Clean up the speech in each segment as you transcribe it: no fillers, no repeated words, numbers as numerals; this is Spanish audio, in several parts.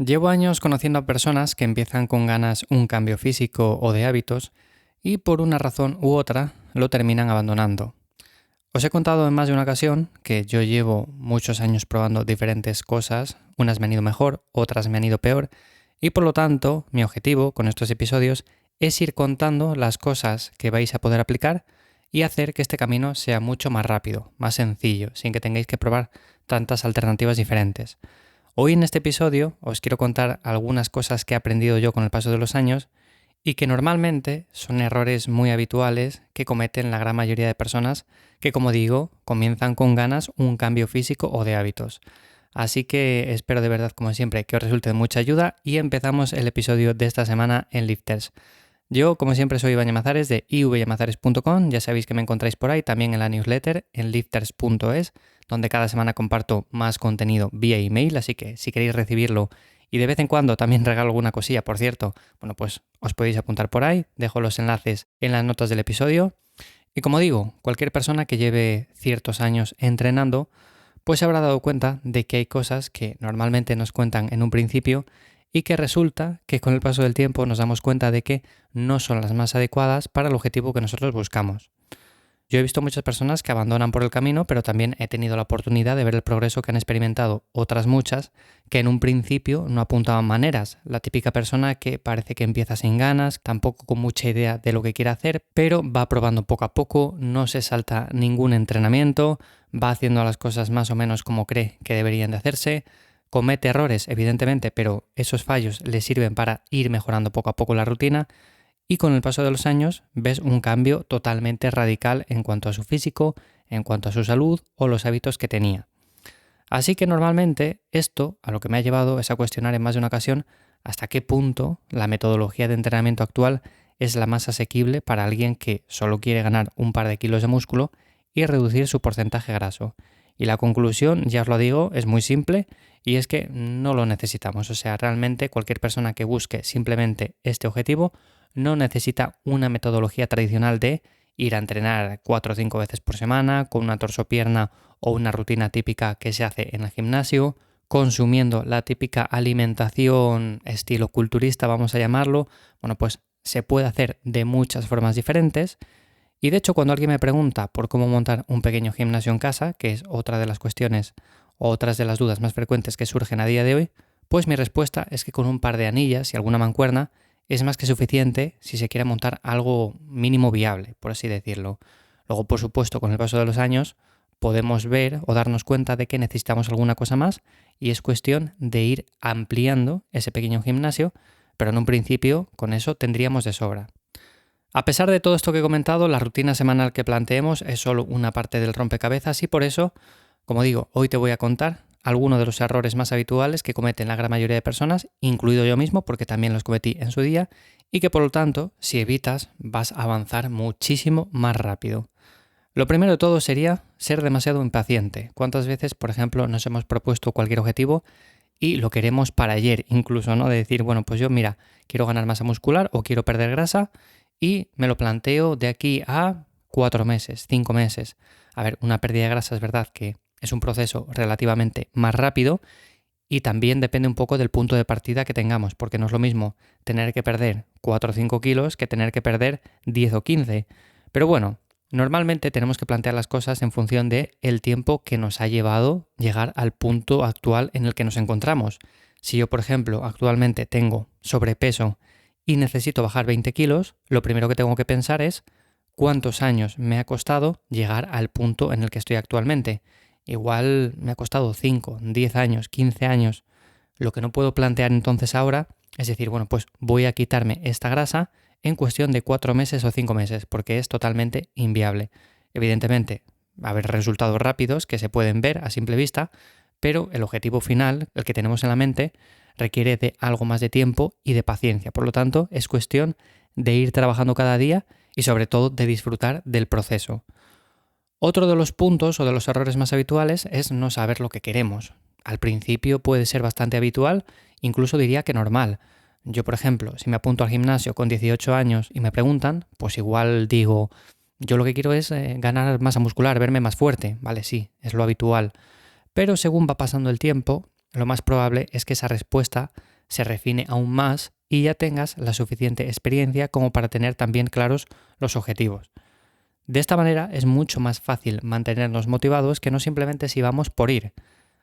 Llevo años conociendo a personas que empiezan con ganas un cambio físico o de hábitos y por una razón u otra lo terminan abandonando. Os he contado en más de una ocasión que yo llevo muchos años probando diferentes cosas, unas me han ido mejor, otras me han ido peor, y por lo tanto mi objetivo con estos episodios es ir contando las cosas que vais a poder aplicar y hacer que este camino sea mucho más rápido, más sencillo, sin que tengáis que probar tantas alternativas diferentes. Hoy en este episodio os quiero contar algunas cosas que he aprendido yo con el paso de los años y que normalmente son errores muy habituales que cometen la gran mayoría de personas que, como digo, comienzan con ganas un cambio físico o de hábitos. Así que espero de verdad, como siempre, que os resulte de mucha ayuda y empezamos el episodio de esta semana en Lifters. Yo, como siempre, soy Iván Llamazares de ivyamazares.com, ya sabéis que me encontráis por ahí, también en la newsletter en lifters.es, donde cada semana comparto más contenido vía email, así que si queréis recibirlo y de vez en cuando también regalo alguna cosilla, por cierto, bueno, pues os podéis apuntar por ahí, dejo los enlaces en las notas del episodio. Y como digo, cualquier persona que lleve ciertos años entrenando, pues se habrá dado cuenta de que hay cosas que normalmente nos cuentan en un principio y que resulta que con el paso del tiempo nos damos cuenta de que no son las más adecuadas para el objetivo que nosotros buscamos. Yo he visto muchas personas que abandonan por el camino, pero también he tenido la oportunidad de ver el progreso que han experimentado otras muchas que en un principio no apuntaban maneras. La típica persona que parece que empieza sin ganas, tampoco con mucha idea de lo que quiere hacer, pero va probando poco a poco, no se salta ningún entrenamiento, va haciendo las cosas más o menos como cree que deberían de hacerse, comete errores, evidentemente, pero esos fallos le sirven para ir mejorando poco a poco la rutina. Y con el paso de los años ves un cambio totalmente radical en cuanto a su físico, en cuanto a su salud o los hábitos que tenía. Así que normalmente esto a lo que me ha llevado es a cuestionar en más de una ocasión hasta qué punto la metodología de entrenamiento actual es la más asequible para alguien que solo quiere ganar un par de kilos de músculo y reducir su porcentaje graso. Y la conclusión, ya os lo digo, es muy simple y es que no lo necesitamos. O sea, realmente cualquier persona que busque simplemente este objetivo no necesita una metodología tradicional de ir a entrenar 4 o 5 veces por semana con una torsopierna o una rutina típica que se hace en el gimnasio, consumiendo la típica alimentación estilo culturista, vamos a llamarlo. Bueno, pues se puede hacer de muchas formas diferentes. Y de hecho, cuando alguien me pregunta por cómo montar un pequeño gimnasio en casa, que es otra de las cuestiones o otras de las dudas más frecuentes que surgen a día de hoy, pues mi respuesta es que con un par de anillas y alguna mancuerna es más que suficiente si se quiere montar algo mínimo viable, por así decirlo. Luego, por supuesto, con el paso de los años podemos ver o darnos cuenta de que necesitamos alguna cosa más y es cuestión de ir ampliando ese pequeño gimnasio, pero en un principio con eso tendríamos de sobra. A pesar de todo esto que he comentado, la rutina semanal que planteemos es solo una parte del rompecabezas y por eso, como digo, hoy te voy a contar algunos de los errores más habituales que cometen la gran mayoría de personas, incluido yo mismo, porque también los cometí en su día, y que por lo tanto, si evitas, vas a avanzar muchísimo más rápido. Lo primero de todo sería ser demasiado impaciente. ¿Cuántas veces, por ejemplo, nos hemos propuesto cualquier objetivo y lo queremos para ayer, incluso, ¿no? De decir, bueno, pues yo, mira, quiero ganar masa muscular o quiero perder grasa y me lo planteo de aquí a 4 meses, 5 meses. A ver, una pérdida de grasa es verdad que es un proceso relativamente más rápido y también depende un poco del punto de partida que tengamos, porque no es lo mismo tener que perder 4 o 5 kilos que tener que perder 10 o 15. Pero bueno, normalmente tenemos que plantear las cosas en función de el tiempo que nos ha llevado llegar al punto actual en el que nos encontramos. Si yo, por ejemplo, actualmente tengo sobrepeso y necesito bajar 20 kilos, lo primero que tengo que pensar es cuántos años me ha costado llegar al punto en el que estoy actualmente. Igual me ha costado 5, 10 años, 15 años. Lo que no puedo plantear entonces ahora es decir, bueno, pues voy a quitarme esta grasa en cuestión de 4 meses o 5 meses, porque es totalmente inviable. Evidentemente, va a haber resultados rápidos que se pueden ver a simple vista, pero el objetivo final, el que tenemos en la mente, requiere de algo más de tiempo y de paciencia. Por lo tanto, es cuestión de ir trabajando cada día y sobre todo de disfrutar del proceso. Otro de los puntos o de los errores más habituales es no saber lo que queremos. Al principio puede ser bastante habitual, incluso diría que normal. Yo, por ejemplo, si me apunto al gimnasio con 18 años y me preguntan, pues igual digo, yo lo que quiero es ganar masa muscular, verme más fuerte. Vale, sí, es lo habitual. Pero según va pasando el tiempo, lo más probable es que esa respuesta se refine aún más y ya tengas la suficiente experiencia como para tener también claros los objetivos. De esta manera es mucho más fácil mantenernos motivados que no simplemente si vamos por ir.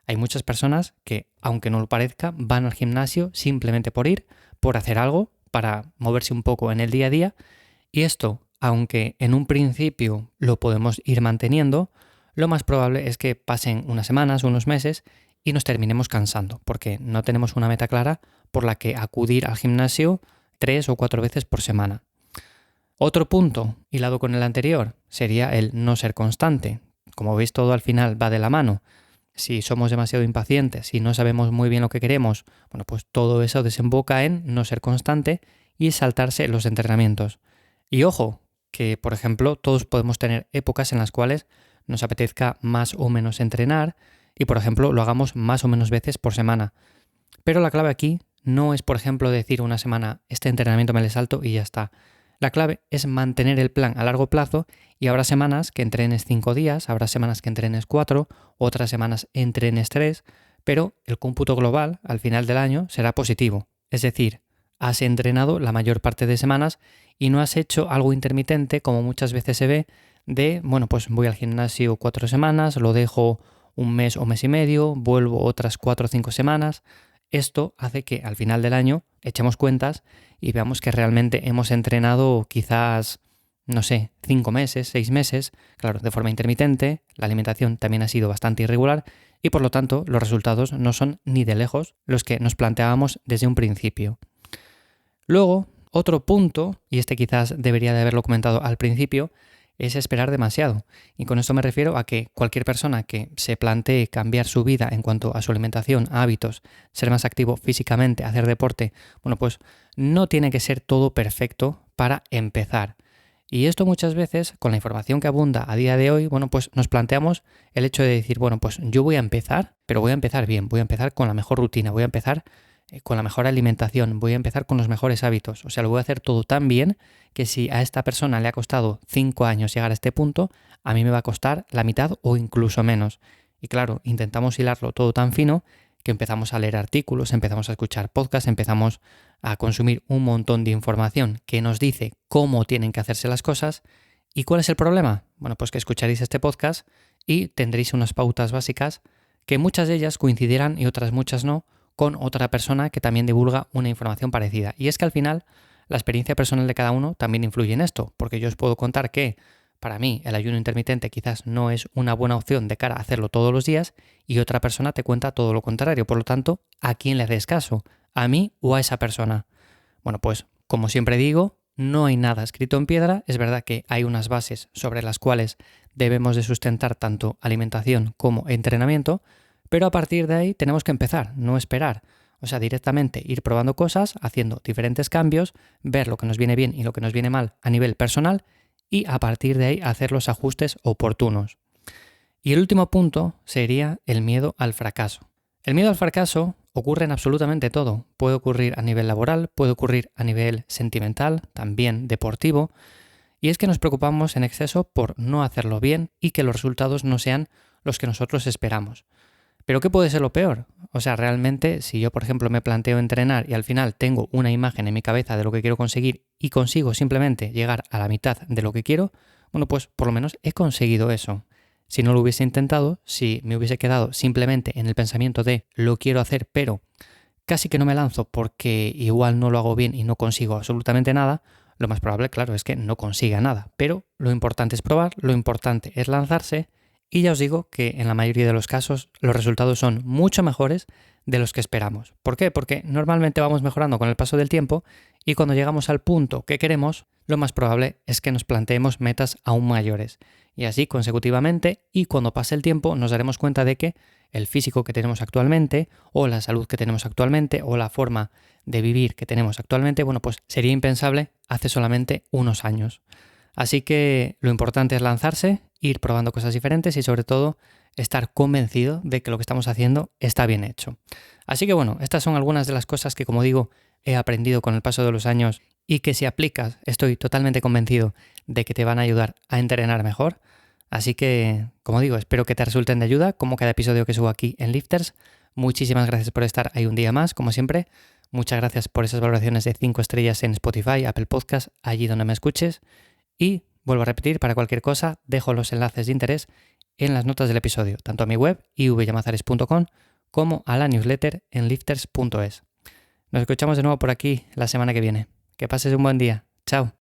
Hay muchas personas que, aunque no lo parezca, van al gimnasio simplemente por ir, por hacer algo, para moverse un poco en el día a día, y esto, aunque en un principio lo podemos ir manteniendo, lo más probable es que pasen unas semanas, unos meses y nos terminemos cansando, porque no tenemos una meta clara por la que acudir al gimnasio 3 o 4 veces por semana. Otro punto, hilado con el anterior, sería el no ser constante. Como veis, todo al final va de la mano. Si somos demasiado impacientes y no sabemos muy bien lo que queremos, bueno, pues todo eso desemboca en no ser constante y saltarse los entrenamientos. Y ojo, que por ejemplo todos podemos tener épocas en las cuales nos apetezca más o menos entrenar y por ejemplo lo hagamos más o menos veces por semana. Pero la clave aquí no es por ejemplo decir una semana este entrenamiento me le salto y ya está. La clave es mantener el plan a largo plazo y habrá semanas que entrenes 5 días, habrá semanas que entrenes 4, otras semanas entrenes 3, pero el cómputo global al final del año será positivo. Es decir, has entrenado la mayor parte de semanas y no has hecho algo intermitente como muchas veces se ve de, bueno, pues voy al gimnasio 4 semanas, lo dejo un mes o mes y medio, vuelvo otras 4 o 5 semanas. Esto hace que al final del año echemos cuentas y veamos que realmente hemos entrenado quizás, no sé, 5 meses, 6 meses, claro, de forma intermitente, la alimentación también ha sido bastante irregular y por lo tanto los resultados no son ni de lejos los que nos planteábamos desde un principio. Luego, otro punto, y este quizás debería de haberlo comentado al principio, es esperar demasiado. Y con esto me refiero a que cualquier persona que se plantee cambiar su vida en cuanto a su alimentación, hábitos, ser más activo físicamente, hacer deporte, bueno, pues no tiene que ser todo perfecto para empezar. Y esto muchas veces, con la información que abunda a día de hoy, bueno, pues nos planteamos el hecho de decir, bueno, pues yo voy a empezar, pero voy a empezar bien, voy a empezar con la mejor rutina, voy a empezar con la mejor alimentación, voy a empezar con los mejores hábitos. O sea, lo voy a hacer todo tan bien que si a esta persona le ha costado 5 años llegar a este punto, a mí me va a costar la mitad o incluso menos. Y claro, intentamos hilarlo todo tan fino que empezamos a leer artículos, empezamos a escuchar podcasts, empezamos a consumir un montón de información que nos dice cómo tienen que hacerse las cosas. ¿Y cuál es el problema? Bueno, pues que escucharéis este podcast y tendréis unas pautas básicas que muchas de ellas coincidirán y otras muchas no, con otra persona que también divulga una información parecida. Y es que al final la experiencia personal de cada uno también influye en esto, porque yo os puedo contar que para mí el ayuno intermitente quizás no es una buena opción de cara a hacerlo todos los días y otra persona te cuenta todo lo contrario. Por lo tanto, ¿a quién le haces caso? ¿A mí o a esa persona? Bueno, pues como siempre digo, no hay nada escrito en piedra. Es verdad que hay unas bases sobre las cuales debemos de sustentar tanto alimentación como entrenamiento, pero a partir de ahí tenemos que empezar, no esperar. O sea, directamente ir probando cosas, haciendo diferentes cambios, ver lo que nos viene bien y lo que nos viene mal a nivel personal y a partir de ahí hacer los ajustes oportunos. Y el último punto sería el miedo al fracaso. El miedo al fracaso ocurre en absolutamente todo. Puede ocurrir a nivel laboral, puede ocurrir a nivel sentimental, también deportivo. Y es que nos preocupamos en exceso por no hacerlo bien y que los resultados no sean los que nosotros esperamos. Pero ¿qué puede ser lo peor? O sea, realmente, si yo, por ejemplo, me planteo entrenar y al final tengo una imagen en mi cabeza de lo que quiero conseguir y consigo simplemente llegar a la mitad de lo que quiero, bueno, pues por lo menos he conseguido eso. Si no lo hubiese intentado, si me hubiese quedado simplemente en el pensamiento de lo quiero hacer, pero casi que no me lanzo porque igual no lo hago bien y no consigo absolutamente nada, lo más probable, claro, es que no consiga nada. Pero lo importante es probar, lo importante es lanzarse. Y ya os digo que en la mayoría de los casos los resultados son mucho mejores de los que esperamos. ¿Por qué? Porque normalmente vamos mejorando con el paso del tiempo y cuando llegamos al punto que queremos, lo más probable es que nos planteemos metas aún mayores. Y así consecutivamente, y cuando pase el tiempo nos daremos cuenta de que el físico que tenemos actualmente, o la salud que tenemos actualmente, o la forma de vivir que tenemos actualmente, bueno, pues sería impensable hace solamente unos años. Así que lo importante es lanzarse, ir probando cosas diferentes y sobre todo estar convencido de que lo que estamos haciendo está bien hecho. Así que bueno, estas son algunas de las cosas que, como digo, he aprendido con el paso de los años y que si aplicas estoy totalmente convencido de que te van a ayudar a entrenar mejor. Así que, como digo, espero que te resulten de ayuda como cada episodio que subo aquí en Lifters. Muchísimas gracias por estar ahí un día más, como siempre. Muchas gracias por esas valoraciones de 5 estrellas en Spotify, Apple Podcast, allí donde me escuches. Y vuelvo a repetir, para cualquier cosa, dejo los enlaces de interés en las notas del episodio, tanto a mi web, ivyamazares.com, como a la newsletter en lifters.es. Nos escuchamos de nuevo por aquí la semana que viene. Que pases un buen día. Chao.